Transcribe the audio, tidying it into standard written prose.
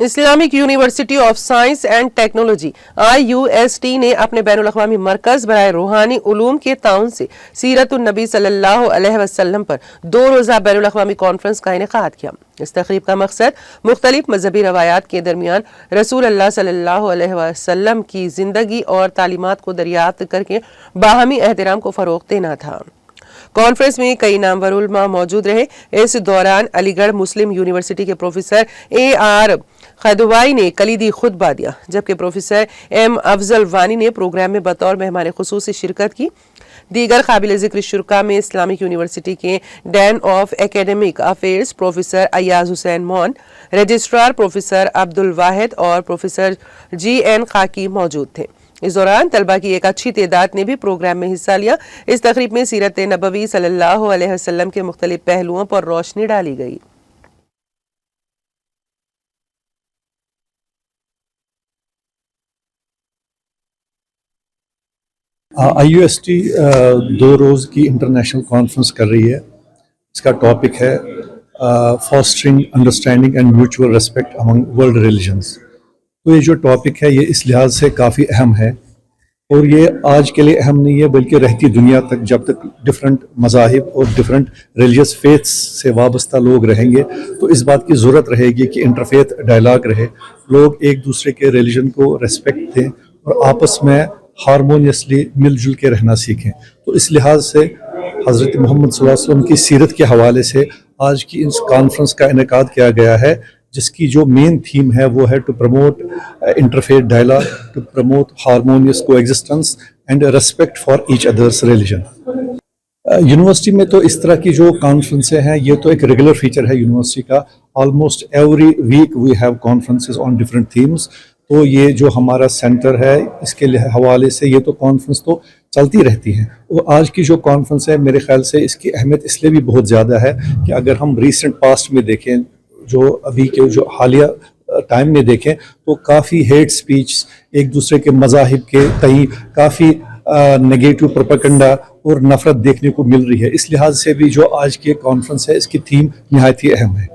Islamic university of science and technology IUST نے اپنے بین الاقوامی مرکز برائے روحانی علوم کے تعاون سے سیرت النبی صلی اللہ علیہ وسلم پر 2 روزہ بین الاقوامی کانفرنس کا انعقاد کیا۔ اس تقریب کا مقصد مختلف مذہبی روایات کے درمیان رسول اللہ صلی اللہ علیہ وسلم کی زندگی اور تعلیمات کو دریافت کر کے باہمی احترام کو فروغ دینا تھا۔ کانفرنس میں کئی نامور علماء موجود رہے۔ اس دوران علی گڑھ مسلم یونیورسٹی کے پروفیسر AR خیدوائی نے کلیدی خطبہ دیا، جبکہ پروفیسر M افضل وانی نے پروگرام میں بطور مہمان خصوصی شرکت کی۔ دیگر قابل ذکر شرکاء میں اسلامک یونیورسٹی کے dean of academic affairs professor Ayaz Hussain Moon, registrar professor Abdul Wahid اور پروفیسر GN خاکی موجود تھے۔ اس دوران طلبہ کی ایک اچھی تعداد نے بھی پروگرام میں حصہ لیا۔ اس تقریب میں سیرت نبوی صلی اللہ علیہ وسلم کے مختلف پہلوؤں پر روشنی ڈالی گئی۔ IUST 2 روز کی انٹرنیشنل کانفرنس کر رہی ہے۔ اس کا ٹاپک ہے fostering understanding and mutual respect Umang world religions. تو یہ جو ٹاپک ہے یہ اس لحاظ سے کافی اہم ہے، اور یہ آج کے لیے اہم نہیں ہے بلکہ رہتی دنیا تک جب تک ڈفرینٹ مذاہب اور ڈفرینٹ ریلیجس فیتھس سے وابستہ لوگ رہیں گے تو اس بات کی ضرورت رہے گی کہ انٹرفیتھ ڈائلاگ رہے، لوگ ایک دوسرے کے ریلیجن کو ریسپیکٹ دیں اور آپس میں ہارمونیسلی مل جل کے رہنا سیکھیں۔ تو اس لحاظ سے حضرت محمد صلی اللہ علیہ وسلم کی سیرت کے حوالے سے آج کی اس کانفرنس کا انعقاد کیا گیا ہے، جس کی جو مین تھیم ہے وہ ہے to promote interfaith dialogue, to promote harmonious coexistence and respect for each others religion. University میں تو اس طرح کی جو کانفرنسیں ہیں یہ تو ایک ریگولر فیچر ہے یونیورسٹی کا۔ Almost every week we have conferences on different themes. تو یہ جو ہمارا سینٹر ہے اس کے حوالے سے یہ تو کانفرنس تو چلتی رہتی ہیں، اور آج کی جو کانفرنس ہے میرے خیال سے اس کی اہمیت اس لیے بھی بہت زیادہ ہے کہ اگر ہم ریسنٹ پاسٹ میں دیکھیں، جو ابھی کے جو حالیہ ٹائم میں دیکھیں تو کافی ہیٹ سپیچ، ایک دوسرے کے مذاہب کے تئیں کافی نگیٹو پروپیگنڈا اور نفرت دیکھنے کو مل رہی ہے۔ اس لحاظ سے بھی جو آج کی کانفرنس ہے اس کی تھیم نہایت ہی اہم ہے۔